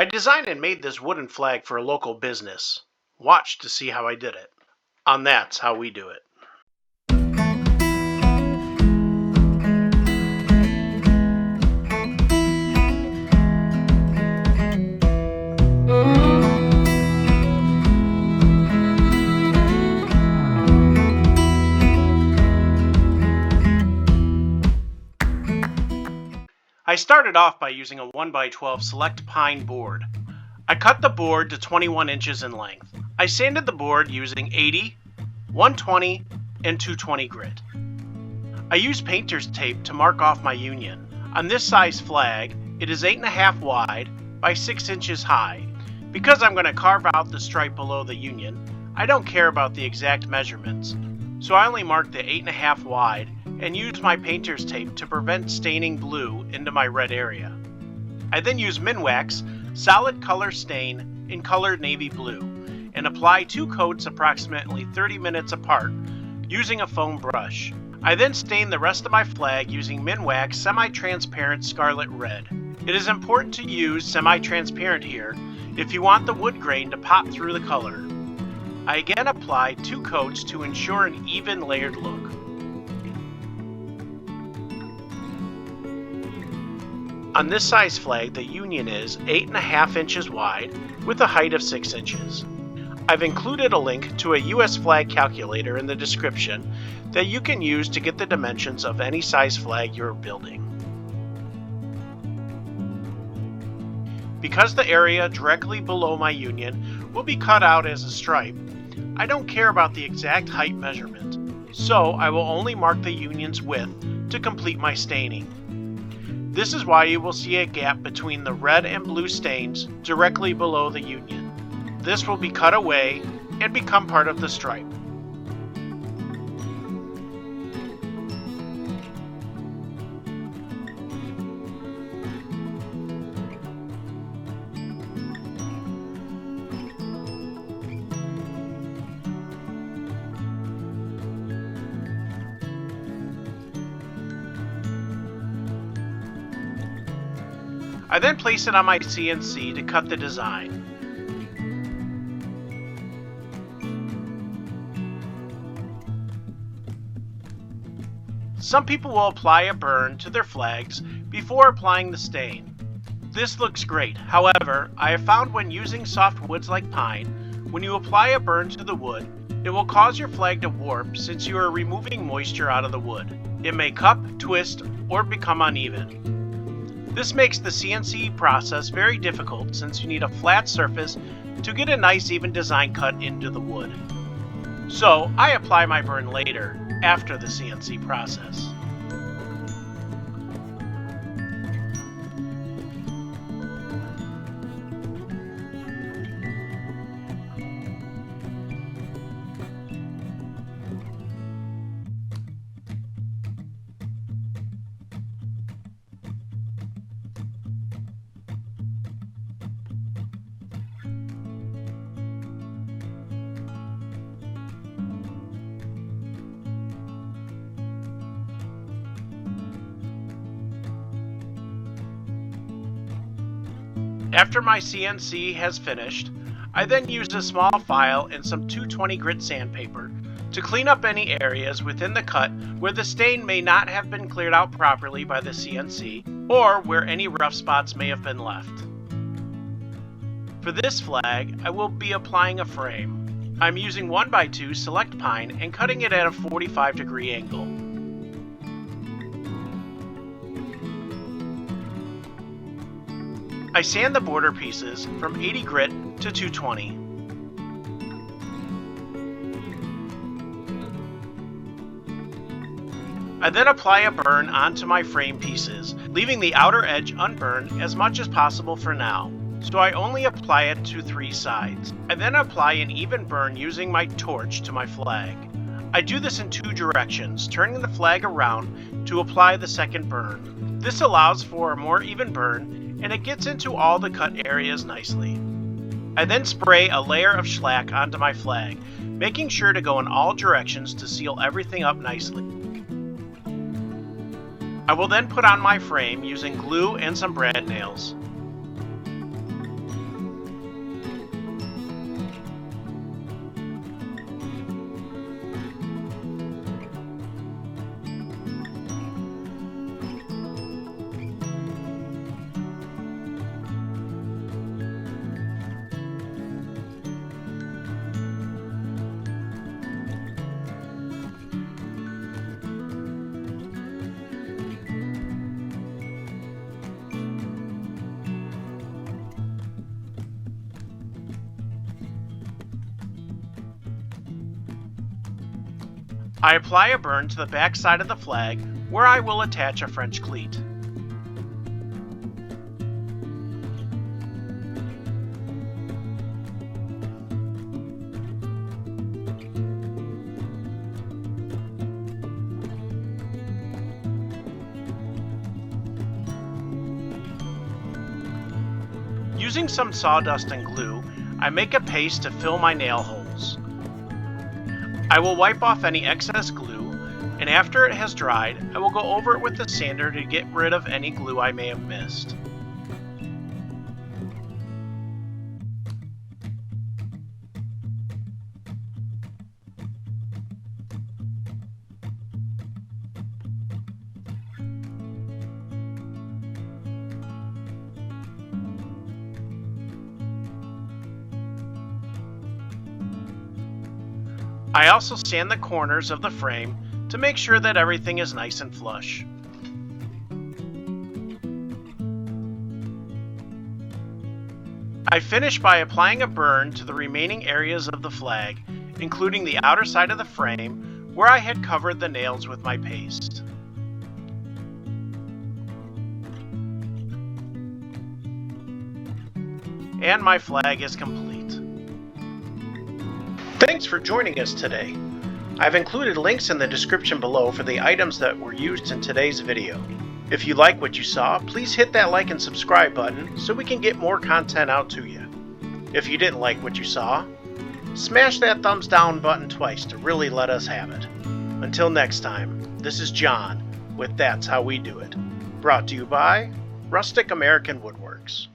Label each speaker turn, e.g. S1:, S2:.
S1: I designed and made this wooden flag for a local business. Watch to see how I did it. On That's How We Do It. I started off by using a 1x12 Select Pine board. I cut the board to 21 inches in length. I sanded the board using 80, 120, and 220 grit. I used painter's tape to mark off my union. On this size flag, it is 8.5 wide by 6 inches high. Because I'm going to carve out the stripe below the union, I don't care about the exact measurements, so I only marked the 8.5 wide and used my painter's tape to prevent staining blue into my red area. I then used Minwax solid color stain in colored navy blue and apply 2 coats approximately 30 minutes apart using a foam brush. I then stained the rest of my flag using Minwax semi-transparent scarlet red. It is important to use semi-transparent here if you want the wood grain to pop through the color. I again applied 2 coats to ensure an even layered look. On this size flag, the union is 8.5 inches wide with a height of 6 inches. I've included a link to a US flag calculator in the description that you can use to get the dimensions of any size flag you're building. Because the area directly below my union will be cut out as a stripe, I don't care about the exact height measurement, so I will only mark the union's width to complete my staining. This is why you will see a gap between the red and blue stains directly below the union. This will be cut away and become part of the stripe. I then place it on my CNC to cut the design. Some people will apply a burn to their flags before applying the stain. This looks great. However, I have found when using soft woods like pine, when you apply a burn to the wood, it will cause your flag to warp since you are removing moisture out of the wood. It may cup, twist, or become uneven. This makes the CNC process very difficult since you need a flat surface to get a nice even design cut into the wood. So I apply my burn later, after the CNC process. After my CNC has finished, I then used a small file and some 220 grit sandpaper to clean up any areas within the cut where the stain may not have been cleared out properly by the CNC or where any rough spots may have been left. For this flag, I will be applying a frame. I'm using 1x2 Select Pine and cutting it at a 45-degree angle. I sand the border pieces from 80 grit to 220. I then apply a burn onto my frame pieces, leaving the outer edge unburned as much as possible for now, so I only apply it to 3 sides. I then apply an even burn using my torch to my flag. I do this in 2 directions, turning the flag around to apply the second burn. This allows for a more even burn and it gets into all the cut areas nicely. I then spray a layer of shellac onto my flag, making sure to go in all directions to seal everything up nicely. I will then put on my frame using glue and some brad nails. I apply a burn to the back side of the flag where I will attach a French cleat. Using some sawdust and glue, I make a paste to fill my nail holes. I will wipe off any excess glue, and after it has dried, I will go over it with the sander to get rid of any glue I may have missed. I also sand the corners of the frame to make sure that everything is nice and flush. I finish by applying a burn to the remaining areas of the flag, including the outer side of the frame where I had covered the nails with my paste. And my flag is complete. Thanks for joining us today. I've included links in the description below for the items that were used in today's video. If you like what you saw, please hit that like and subscribe button so we can get more content out to you. If you didn't like what you saw, smash that thumbs down button twice to really let us have it. Until next time, this is John with That's How We Do It, brought to you by Rustic American Woodworks.